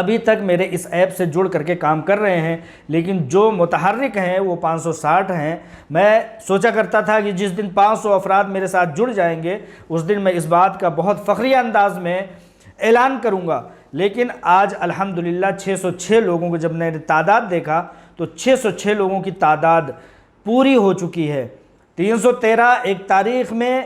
ابھی تک میرے اس ایپ سے جڑ کر کے کام کر رہے ہیں، لیکن جو متحرک ہیں وہ 560 ہیں۔ میں سوچا کرتا تھا کہ جس دن 500 افراد میرے ساتھ جڑ جائیں گے اس دن میں اس بات کا بہت فخریہ انداز میں اعلان کروں گا، لیکن آج الحمدللہ 606 لوگوں کو جب میں نے تعداد دیکھا تو 606 لوگوں کی تعداد پوری ہو چکی ہے۔ 313 ایک تاریخ میں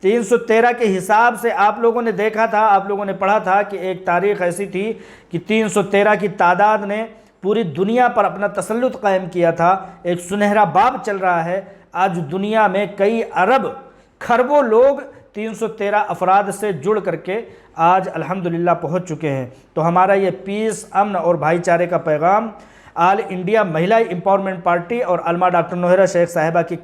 313 کے حساب سے آپ لوگوں نے دیکھا تھا، آپ لوگوں نے پڑھا تھا کہ ایک تاریخ ایسی تھی کہ 313 کی تعداد نے پوری دنیا پر اپنا تسلط قائم کیا تھا، ایک سنہرا باب چل رہا ہے۔ آج دنیا میں کئی ارب کھربوں لوگ 313 افراد سے جڑ کر کے آج الحمدللہ پہنچ چکے ہیں۔ تو ہمارا یہ پیس، امن اور بھائی چارے کا پیغام آل انڈیا مہیلا امپاورمنٹ پارٹی اور علماء ڈاکٹر نوہیرہ شیخ صاحبہ کی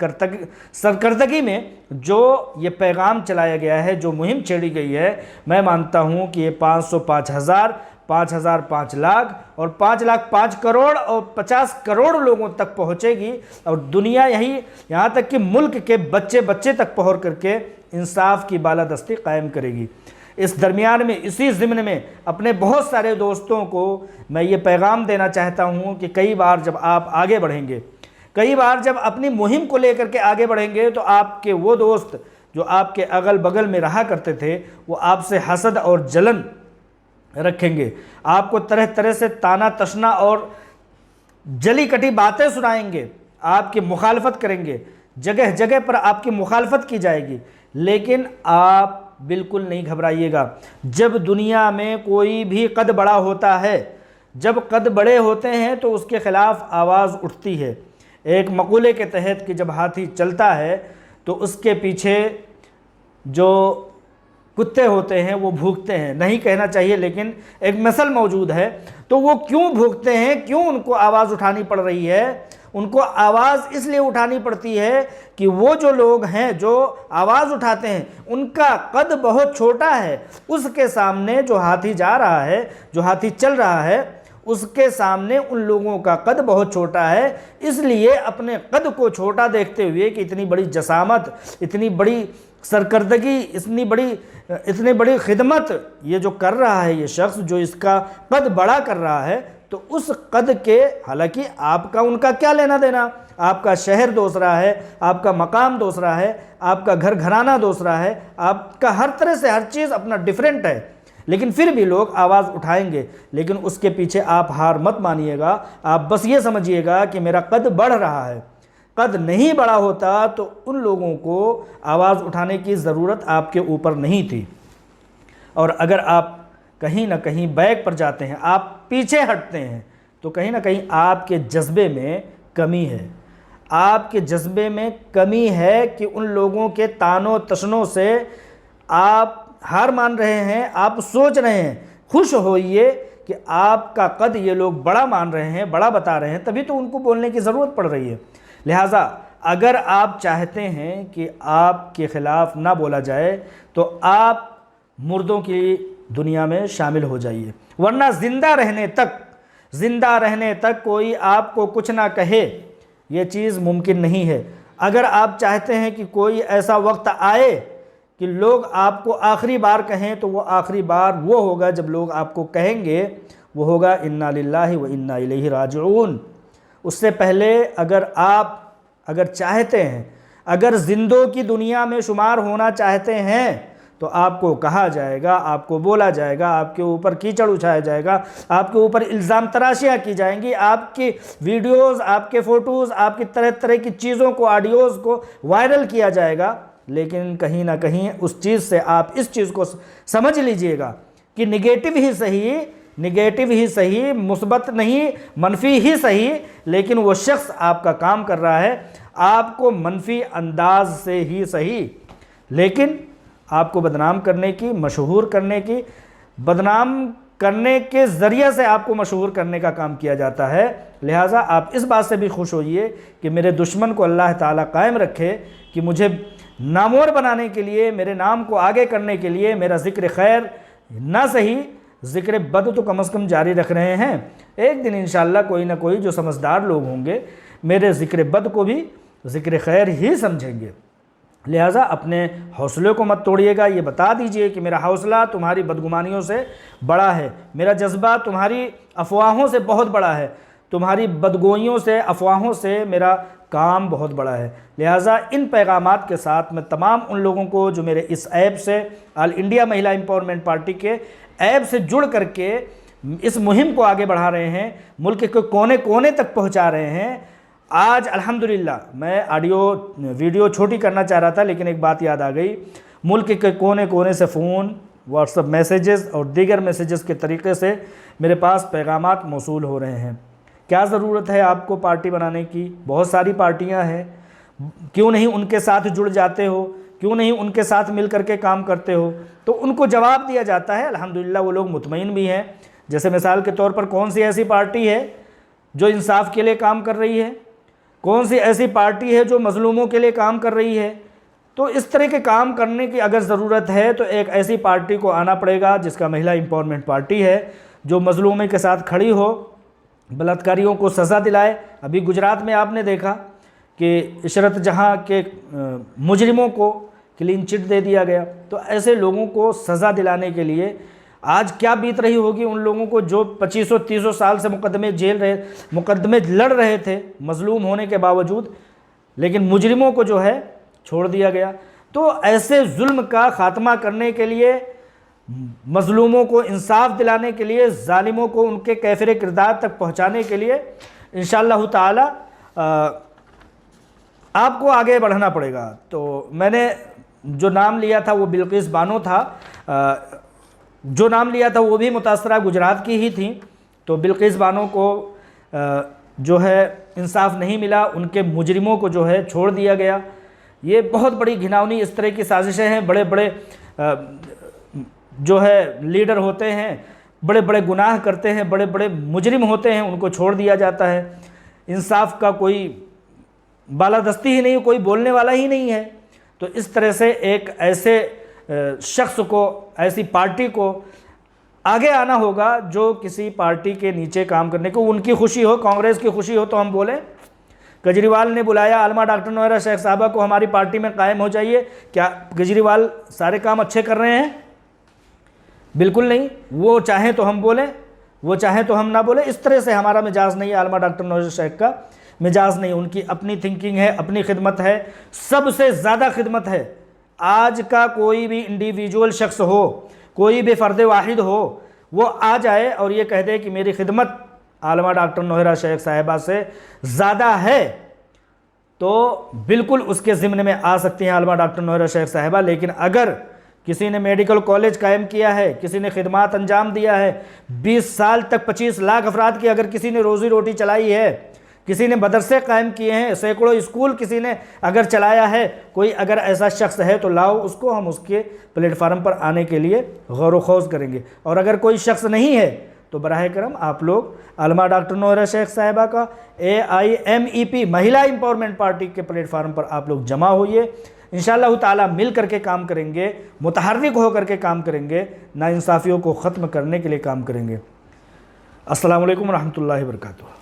سرکردگی میں جو یہ پیغام چلایا گیا ہے، جو مہم چھیڑی گئی ہے، میں مانتا ہوں کہ یہ 500 5,000 5,000 5 لاکھ اور 5 لاکھ 5 کروڑ اور 50 کروڑ لوگوں تک پہنچے گی، اور دنیا یہاں تک کہ ملک کے بچے بچے تک پہنچ کر کے انصاف کی بالادستی قائم کرے گی۔ اس درمیان میں اسی ضمن میں اپنے بہت سارے دوستوں کو میں یہ پیغام دینا چاہتا ہوں کہ کئی بار جب آپ آگے بڑھیں گے، کئی بار جب اپنی مہم کو لے کر کے آگے بڑھیں گے، تو آپ کے وہ دوست جو آپ کے اگل بغل میں رہا کرتے تھے وہ آپ سے حسد اور جلن رکھیں گے، آپ کو طرح طرح سے تانا تشنا اور جلی کٹی باتیں سنائیں گے، آپ کی مخالفت کریں گے، جگہ جگہ پر آپ کی مخالفت کی جائے گی، لیکن آپ بالکل نہیں گھبرائیے گا۔ جب دنیا میں کوئی بھی قد بڑا ہوتا ہے، جب قد بڑے ہوتے ہیں تو اس کے خلاف آواز اٹھتی ہے۔ ایک مقولے کے تحت کہ جب ہاتھی چلتا ہے تو اس کے پیچھے جو کتے ہوتے ہیں وہ بھونکتے ہیں، نہیں کہنا چاہیے لیکن ایک مثل موجود ہے، تو وہ کیوں بھونکتے ہیں، کیوں ان کو آواز اٹھانی پڑ رہی ہے؟ ان کو آواز اس لیے اٹھانی پڑتی ہے کہ وہ جو لوگ ہیں جو آواز اٹھاتے ہیں ان کا قد بہت چھوٹا ہے، اس کے سامنے جو ہاتھی جا رہا ہے، جو ہاتھی چل رہا ہے، اس کے سامنے ان لوگوں کا قد بہت چھوٹا ہے۔ اس لیے اپنے قد کو چھوٹا دیکھتے ہوئے کہ اتنی بڑی جسامت، اتنی بڑی سرکردگی، اتنی بڑی خدمت یہ جو کر رہا ہے، یہ شخص جو اس کا قد بڑا کر رہا ہے، تو اس قد کے، حالانکہ آپ کا ان کا کیا لینا دینا، آپ کا شہر دوسرا ہے، آپ کا مقام دوسرا ہے، آپ کا گھر گھرانہ دوسرا ہے، آپ کا ہر طرح سے ہر چیز اپنا ڈیفرنٹ ہے، لیکن پھر بھی لوگ آواز اٹھائیں گے۔ لیکن اس کے پیچھے آپ ہار مت مانیے گا، آپ بس یہ سمجھیے گا کہ میرا قد بڑھ رہا ہے۔ قد نہیں بڑا ہوتا تو ان لوگوں کو آواز اٹھانے کی ضرورت آپ کے اوپر نہیں تھی، اور اگر آپ کہیں نہ کہیں بیک پر جاتے ہیں، آپ پیچھے ہٹتے ہیں، تو کہیں نہ کہیں آپ کے جذبے میں کمی ہے، آپ کے جذبے میں کمی ہے کہ ان لوگوں کے تانوں تشنوں سے آپ ہار مان رہے ہیں، آپ سوچ رہے ہیں۔ خوش ہوئیے کہ آپ کا قد یہ لوگ بڑا مان رہے ہیں، بڑا بتا رہے ہیں، تبھی تو ان کو بولنے کی ضرورت پڑ رہی ہے۔ لہٰذا اگر آپ چاہتے ہیں کہ آپ کے خلاف نہ بولا جائے تو آپ مردوں کی دنیا میں شامل ہو جائیے، ورنہ زندہ رہنے تک کوئی آپ کو کچھ نہ کہے، یہ چیز ممکن نہیں ہے۔ اگر آپ چاہتے ہیں کہ کوئی ایسا وقت آئے کہ لوگ آپ کو آخری بار کہیں، تو وہ آخری بار وہ ہوگا جب لوگ آپ کو کہیں گے، وہ ہوگا انا للہ و انا الیہ راجعون۔ اس سے پہلے اگر چاہتے ہیں، اگر زندوں کی دنیا میں شمار ہونا چاہتے ہیں، تو آپ کو کہا جائے گا، آپ کو بولا جائے گا، آپ کے اوپر کیچڑ اچھایا جائے گا، آپ کے اوپر الزام تراشیاں کی جائیں گی، آپ کی ویڈیوز، آپ کے فوٹوز، آپ کی طرح طرح کی چیزوں کو، آڈیوز کو وائرل کیا جائے گا۔ لیکن کہیں نہ کہیں اس چیز سے آپ اس چیز کو سمجھ لیجئے گا کہ نگیٹو ہی صحیح، مثبت نہیں، منفی ہی صحیح، لیکن وہ شخص آپ کا کام کر رہا ہے آپ کو منفی انداز سے ہی صحیح، لیکن آپ کو بدنام کرنے کی، مشہور کرنے کی، بدنام کرنے کے ذریعے سے آپ کو مشہور کرنے کا کام کیا جاتا ہے۔ لہٰذا آپ اس بات سے بھی خوش ہوئیے کہ میرے دشمن کو اللہ تعالیٰ قائم رکھے کہ مجھے نامور بنانے کے لیے، میرے نام کو آگے کرنے کے لیے میرا ذکر خیر نہ صحیح، ذکر بد تو کم از کم جاری رکھ رہے ہیں۔ ایک دن انشاءاللہ کوئی نہ کوئی جو سمجھدار لوگ ہوں گے میرے ذکر بد کو بھی ذکر خیر ہی سمجھیں گے۔ لہٰذا اپنے حوصلے کو مت توڑیے گا، یہ بتا دیجئے کہ میرا حوصلہ تمہاری بدگمانیوں سے بڑا ہے، میرا جذبہ تمہاری افواہوں سے بہت بڑا ہے، تمہاری بدگوئیوں سے، افواہوں سے میرا کام بہت بڑا ہے۔ لہٰذا ان پیغامات کے ساتھ میں تمام ان لوگوں کو جو میرے اس ایپ سے، آل انڈیا مہیلا امپاورمنٹ پارٹی کے ایپ سے جڑ کر کے اس مہم کو آگے بڑھا رہے ہیں، ملک کے کونے کونے تک پہنچا رہے ہیں، آج الحمدللہ میں ویڈیو چھوٹی کرنا چاہ رہا تھا لیکن ایک بات یاد آ گئی، ملک کے کونے کونے سے فون، واٹس ایپ میسیجز اور دیگر میسیجز کے طریقے سے میرے پاس پیغامات موصول ہو رہے ہیں۔ کیا ضرورت ہے آپ کو پارٹی بنانے کی؟ بہت ساری پارٹیاں ہیں، کیوں نہیں ان کے ساتھ جڑ جاتے ہو؟ کیوں نہیں ان کے ساتھ مل کر کے کام کرتے ہو؟ تو ان کو جواب دیا جاتا ہے، الحمدللہ وہ لوگ مطمئن بھی ہیں۔ جیسے مثال کے طور پر کون سی ایسی پارٹی ہے جو انصاف کے لیے کام کر رہی ہے؟ کون سی ایسی پارٹی ہے جو مظلوموں کے لیے کام کر رہی ہے؟ تو اس طرح کے کام کرنے کی اگر ضرورت ہے تو ایک ایسی پارٹی کو آنا پڑے گا جس کا مہیلا امپاورمنٹ پارٹی ہے، جو مظلوموں کے ساتھ کھڑی ہو، بلاತ್ಕಾریوں کو سزا دلائے۔ ابھی گجرات میں آپ نے دیکھا کہ عشرت جہاں کے مجرموں کو کلین چٹ دے دیا گیا، تو ایسے لوگوں کو سزا دلانے کے لیے آج کیا بیت رہی ہوگی ان لوگوں کو جو 2500-3000 سال سے مقدمے لڑ رہے تھے مظلوم ہونے کے باوجود، لیکن مجرموں کو جو ہے چھوڑ دیا گیا۔ تو ایسے ظلم کا خاتمہ کرنے کے لیے، مظلوموں کو انصاف دلانے کے لیے، ظالموں کو ان کے کیفر کردار تک پہنچانے کے لیے انشاءاللہ تعالی آپ کو آگے بڑھنا پڑے گا۔ تو میں نے جو نام لیا تھا وہ بلقیس بانو تھا، جو نام لیا تھا وہ بھی متاثرہ گجرات کی ہی تھیں۔ تو بلقیس بانو کو جو ہے انصاف نہیں ملا، ان کے مجرموں کو جو ہے چھوڑ دیا گیا۔ یہ بہت بڑی گھناؤنی اس طرح کی سازشیں ہیں، بڑے بڑے جو ہے لیڈر ہوتے ہیں، بڑے بڑے گناہ کرتے ہیں، بڑے بڑے مجرم ہوتے ہیں، ان کو چھوڑ دیا جاتا ہے۔ انصاف کا کوئی بالادستی ہی نہیں، کوئی بولنے والا ہی نہیں ہے۔ تو اس طرح سے ایک ایسے شخص کو، ایسی پارٹی کو آگے آنا ہوگا جو کسی پارٹی کے نیچے کام کرنے کو، ان کی خوشی ہو، کانگریس کی خوشی ہو تو ہم بولیں۔ کیجریوال نے بلایا عالمہ ڈاکٹر نوہرا شیخ صاحبہ کو ہماری پارٹی میں قائم ہو جائیے، کیا کیجریوال سارے کام اچھے کر رہے ہیں؟ بالکل نہیں۔ وہ چاہیں تو ہم بولیں، وہ چاہیں تو ہم نہ بولیں۔ اس طرح سے ہمارا مجاز نہیں ہے، عالمہ ڈاکٹر نوہرا شیخ کا مجاز نہیں، ان کی اپنی تھنکنگ ہے، اپنی خدمت ہے، سب سے زیادہ خدمت ہے۔ آج کا کوئی بھی انڈیویجول شخص ہو، کوئی بھی فرد واحد ہو، وہ آ جائے اور یہ کہہ دے کہ میری خدمت عالمہ ڈاکٹر نوہرا شیخ صاحبہ سے زیادہ ہے، تو بالکل اس کے ضمن میں آ سکتی ہیں عالمہ ڈاکٹر نوہرا شیخ صاحبہ۔ لیکن اگر کسی نے میڈیکل کالج قائم کیا ہے، کسی نے خدمات انجام دیا ہے، 20 سال تک 25 لاکھ افراد کی اگر کسی نے روزی روٹی چلائی ہے، کسی نے مدرسے قائم کیے ہیں، سینکڑوں اسکول کسی نے اگر چلایا ہے، کوئی اگر ایسا شخص ہے تو لاؤ اس کو، ہم اس کے پلیٹ فارم پر آنے کے لیے غور و خوض کریں گے۔ اور اگر کوئی شخص نہیں ہے تو براہ کرم آپ لوگ عالمہ ڈاکٹر نوہرا شیخ صاحبہ کا AIMEP مہیلا امپاورمنٹ پارٹی کے پلیٹ فارم پر آپ لوگ جمع ہوئیے، انشاءاللہ تعالی مل کر کے کام کریں گے، متحرک ہو کر کے کام کریں گے، ناانصافیوں کو ختم کرنے کے لیے کام کریں گے۔ السلام علیکم ورحمۃ اللہ وبرکاتہ۔